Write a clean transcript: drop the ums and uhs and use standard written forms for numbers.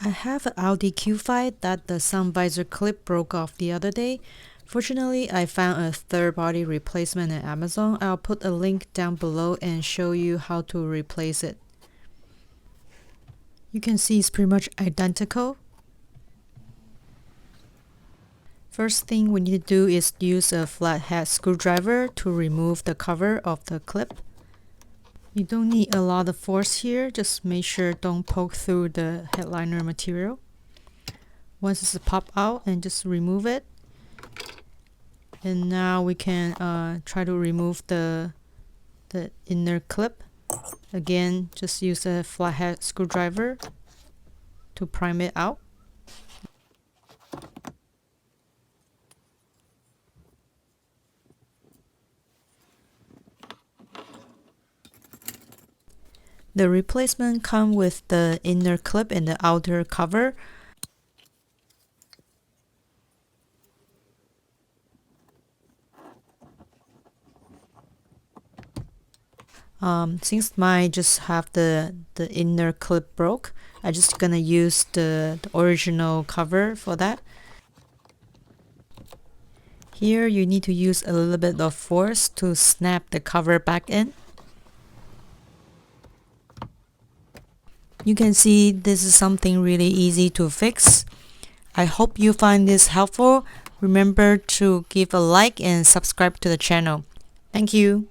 I have an Audi Q5 that the sun visor clip broke off the other day. Fortunately, I found a third-party replacement at Amazon. I'll put a link down below and show you how to replace it. You can see it's pretty much identical. First thing we need to do is use a flathead screwdriver to remove the cover of the clip. You don't need a lot of force here, just make sure don't poke through the headliner material. Once it's popped out, and just remove it. And now we can try to remove the inner clip. Again, just use a flathead screwdriver to prime it out. The replacement comes with the inner clip and the outer cover. Since mine just have the inner clip broke, I'm just gonna use the original cover for that. Here you need to use a little bit of force to snap the cover back in. You can see this is something really easy to fix. I hope you find this helpful. Remember to give a like and subscribe to the channel. Thank you.